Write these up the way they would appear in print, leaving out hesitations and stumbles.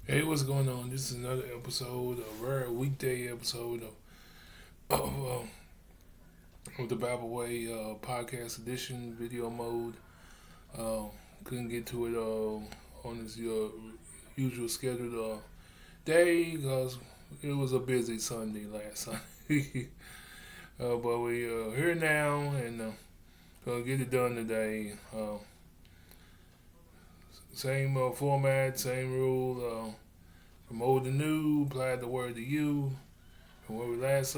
Hey, what's going on? This is another episode, a rare weekday episode of the Bible Way podcast edition, video mode. Uh, couldn't get to it on this usual scheduled day because it was a busy Sunday last Sunday. But we here now and gonna get it done today. Same format, same rule. From old to new, applied the word to you. And where we last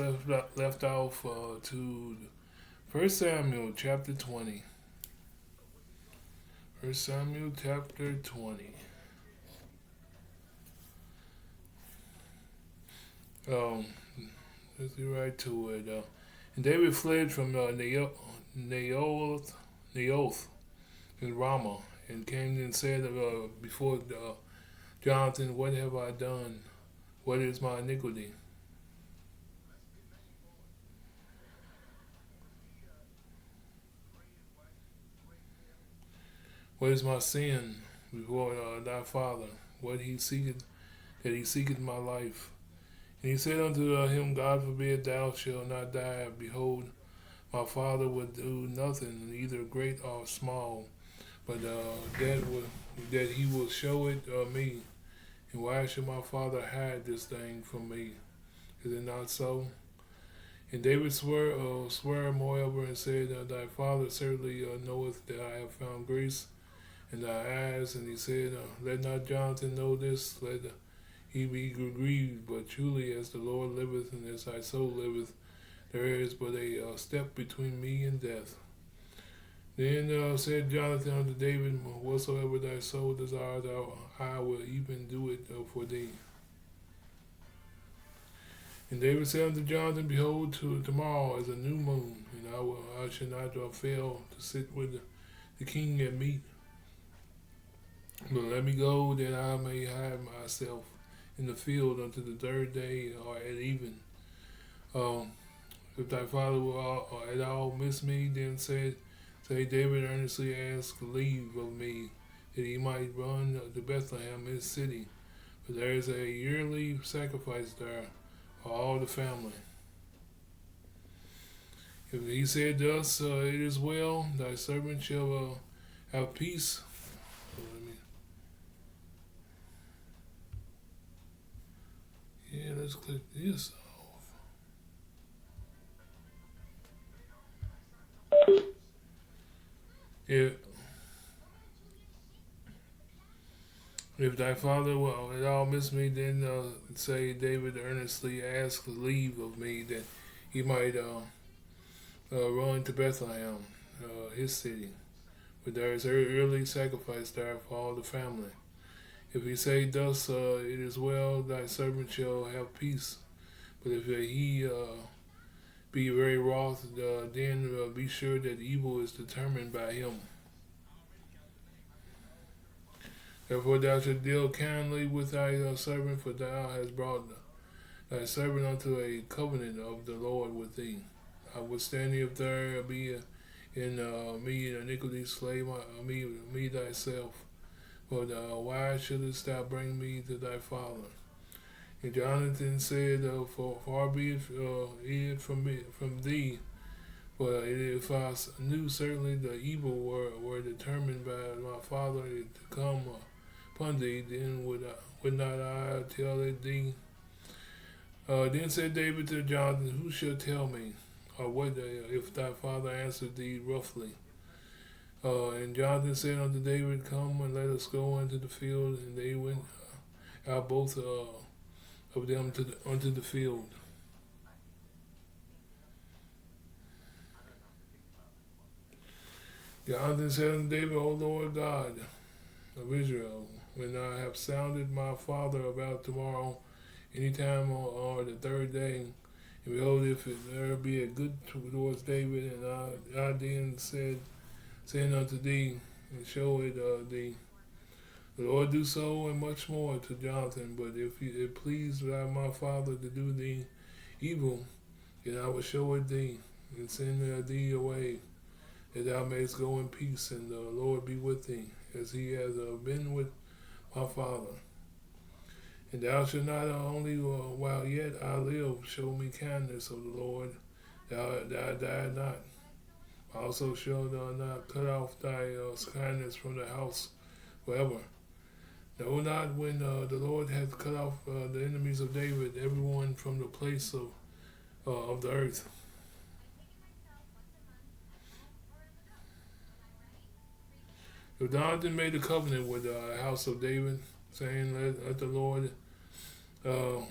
left off to First Samuel chapter 20. First Samuel chapter 20. Um, let's get right to it. And David fled from Naoth in Ramah and came and said before Jonathan, what have I done? What is my iniquity? What is my sin before thy father? What he seeketh that he seeketh my life? And he said unto him, God forbid thou shalt not die. Behold, my father would do nothing, either great or small, but that he will show it me. And why should my father hide this thing from me? Is it not so? And David swore moreover and said, Thy father certainly knoweth that I have found grace in thy eyes. And he said, Let not Jonathan know this, let he be grieved. But truly, as the Lord liveth, and as thy soul liveth, there is but a step between me and death. Then said Jonathan unto David, Whatsoever thy soul desires, I will even do it for thee. And David said unto Jonathan, Behold, tomorrow is a new moon, and I shall not fail to sit with the king at meat. But let me go, that I may hide myself in the field unto the third day or at even. Um, if thy father will at all miss me, then say David earnestly asked leave of me that he might run to Bethlehem, his city, for there is a yearly sacrifice there for all the family. If he said thus, it is well, thy servant shall have peace. So let's click this off. If, if thy father will at all miss me, then say David earnestly asked leave of me that he might run to Bethlehem, his city, for there is early sacrifice there for all the family. If he say thus, it is well, thy servant shall have peace. But if he be very wroth, then be sure that evil is determined by him. Therefore thou shalt deal kindly with thy servant, for thou hast brought thy servant unto a covenant of the Lord with thee. Notwithstanding, if there be in me iniquity, slay me thyself. But why shouldest thou bring me to thy father? And Jonathan said, For far be it from thee. But if I knew certainly the evil were determined by my father to come upon thee, then would not I tell it thee? Then said David to Jonathan, Who shall tell me? Or what if thy father answered thee roughly? And Jonathan said unto David, Come and let us go into the field. And they went out both of them unto the field. Jonathan said unto David, O Lord God of Israel, when I have sounded my father about tomorrow, any time or the third day, and behold, if there be a good towards David, and I then saying unto thee, and show it thee, the Lord do so and much more to Jonathan. But if it please my father to do thee evil, then I will show it thee, and send thee away, that thou mayest go in peace, and the Lord be with thee, as he has been with my father. And thou shalt not only while yet I live show me kindness of the Lord, thou die not. Also shalt thou not cut off thy kindness from the house forever. Know not when the Lord hath cut off the enemies of David, everyone from the place of the earth. So Jonathan made a covenant with the house of David, saying, let the Lord so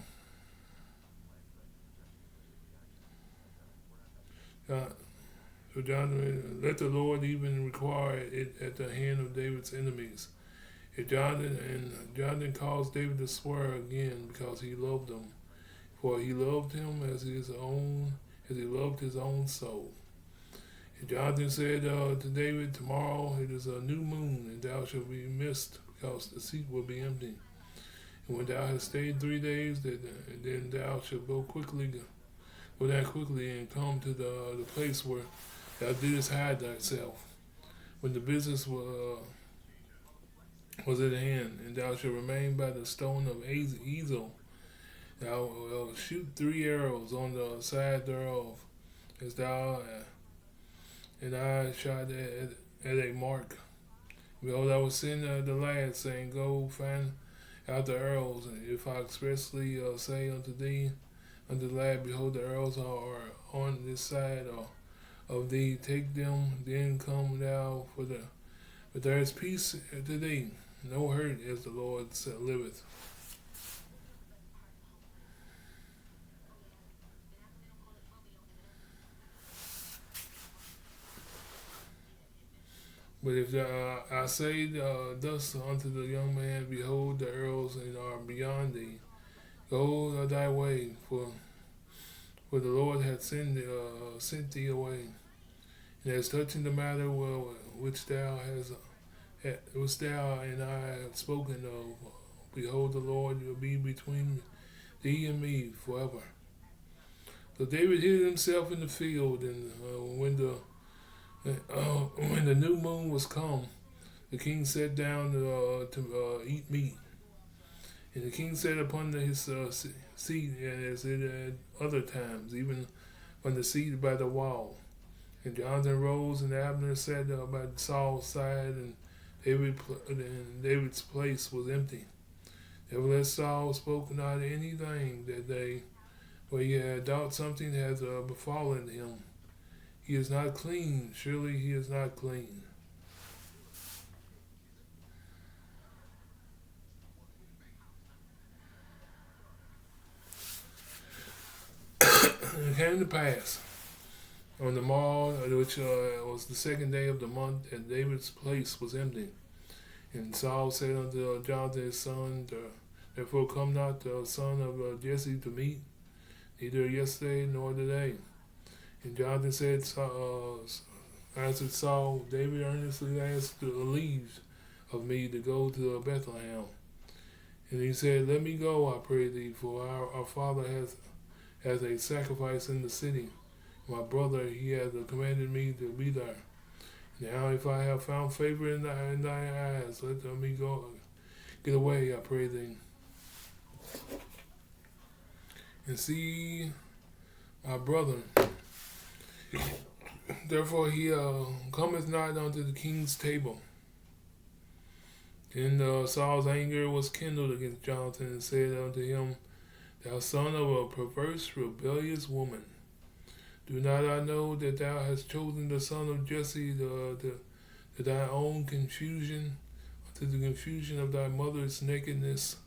Jonathan, let the Lord even require it at the hand of David's enemies. And Jonathan caused David to swear again because he loved him, for he loved him as he loved his own soul. And Jonathan said to David, tomorrow it is a new moon, and thou shalt be missed, because the seat will be empty. And when thou hast stayed 3 days, then thou shalt go down quickly and come to the place where thou didst hide thyself, when the business was at hand, and thou shalt remain by the stone of Ezel. Thou shoot 3 arrows on the side thereof, as thou and I shot at a mark. Behold, I will send the lad, saying, go find out the arrows. And if I expressly say unto the lad, behold, the arrows are on this side of thee, take them, then come thou, for there is peace to thee, no hurt, as the Lord liveth. But if I say thus unto the young man, behold, the arrows are beyond thee, go thy way, for the Lord hath sent thee away. And as touching the matter which thou and I have spoken of, behold, the Lord will be between thee and me forever. So David hid himself in the field, and when the new moon was come, the king sat down to eat meat. And the king sat upon his seat, as it at other times, even on the seat by the wall. And Jonathan rose, and Abner sat by Saul's side, and David's place was empty. Nevertheless, Saul spoke not anything that day, for he had thought something had befallen him. He is not clean, surely he is not clean. It came to pass on the morrow, which was the 2nd day of the month, and David's place was empty. And Saul said unto Jonathan his son, therefore come not the son of Jesse to meet, neither yesterday nor today. And Jonathan answered Saul, David earnestly asked the leave of me to go to Bethlehem. And he said, let me go, I pray thee, for our father has a sacrifice in the city. My brother, he hath commanded me to be there. Now if I have found favor in thy eyes, let me go, get away, I pray thee. And see my brother. Therefore he cometh not unto the king's table. Then Saul's anger was kindled against Jonathan, and said unto him, thou son of a perverse, rebellious woman, do not I know that thou hast chosen the son of Jesse to thy own confusion, to the confusion of thy mother's nakedness?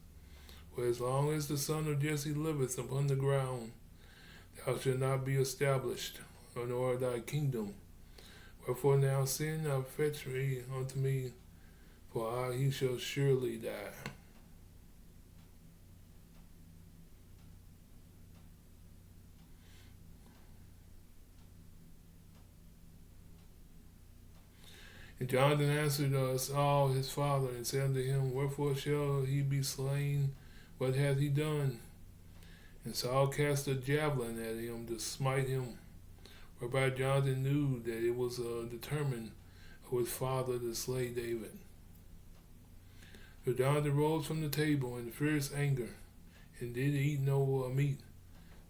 For as long as the son of Jesse liveth upon the ground, thou shalt not be established, nor thy kingdom. Wherefore now send thou fetch me unto me, for he shall surely die. And Jonathan answered Saul his father, and said unto him, wherefore shall he be slain? What hath he done? And Saul cast a javelin at him to smite him, whereby Jonathan knew that it was determined of his father to slay David. So Jonathan rose from the table in fierce anger, and did eat no meat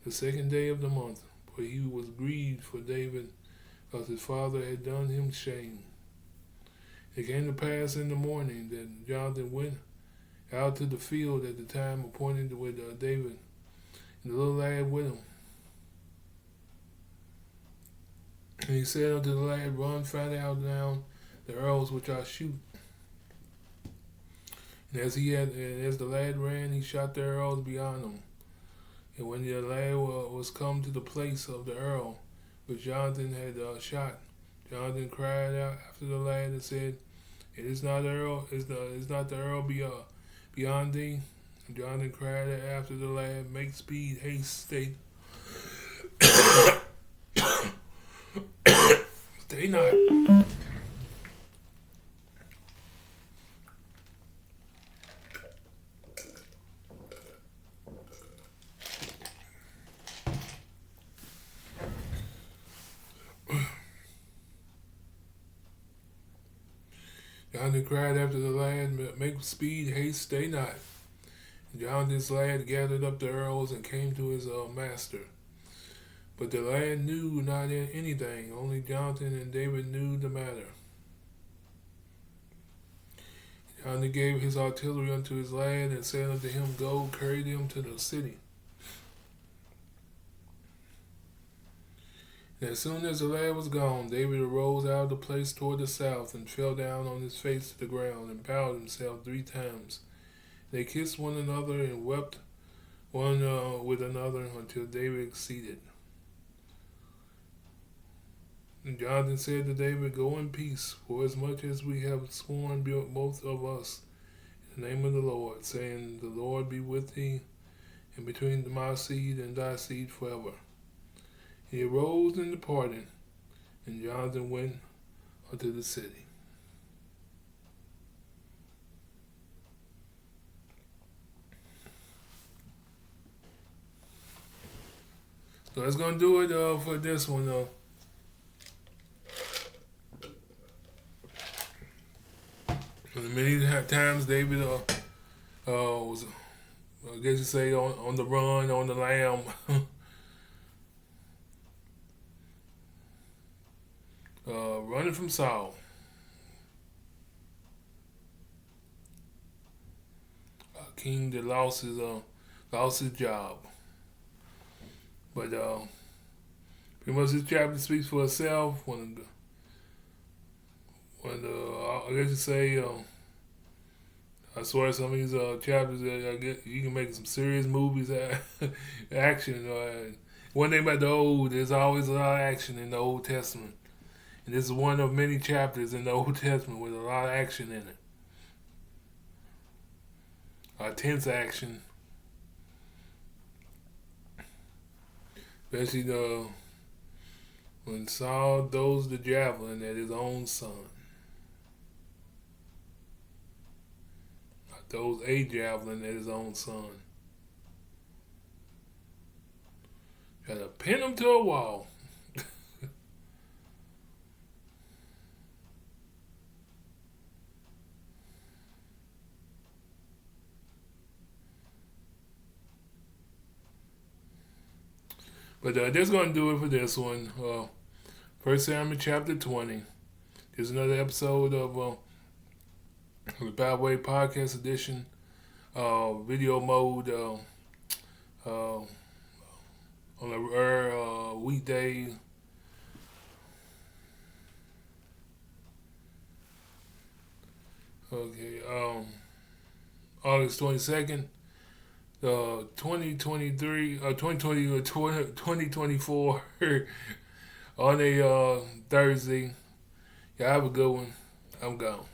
the second day of the month, for he was grieved for David, because his father had done him shame. It came to pass in the morning that Jonathan went out to the field at the time appointed with David, and the little lad with him. And he said unto the lad, Run, find out now the arrows which I shoot. And as the lad ran, he shot the arrows beyond him. And when the lad was come to the place of the arrow which Jonathan had shot, Jonathan cried out after the lad and said, It is not the arrow, is not the arrow beyond thee? And Jonathan cried after the lad, Make speed, haste, stay not. Jonathan cried after the lad, Make speed, haste, stay not. And Jonathan's lad gathered up the arrows and came to his master. But the lad knew not anything, only Jonathan and David knew the matter. Jonathan gave his artillery unto his lad and said unto him, Go, carry them to the city. And as soon as the lad was gone, David arose out of the place toward the south and fell down on his face to the ground and bowed himself 3 times. They kissed one another and wept one with another until David exceeded. And Jonathan said to David, Go in peace, for as much as we have sworn both of us in the name of the Lord, saying, The Lord be with thee, and between my seed and thy seed forever. He arose and departed, and Jonathan went unto the city. So that's going to do it for this one, though. Many times David was, I guess you say, on the run, on the lam. Running from Saul. A king that lost his job. But pretty much this chapter speaks for itself. When I guess you say, I swear some of these chapters that I get, you can make some serious movies, action. One thing about the old, there's always a lot of action in the Old Testament. And this is one of many chapters in the Old Testament with a lot of action in it. Tense action. Especially when Saul throws the javelin at his own son. Throws a javelin at his own son. Got to pin him to a wall. But that's going to do it for this one. 1 Samuel chapter 20. There's another episode of the Bad Way Podcast Edition, video mode on a weekday. Okay, August 22nd. 2024 on a Thursday. Y'all have a good one. I'm gone.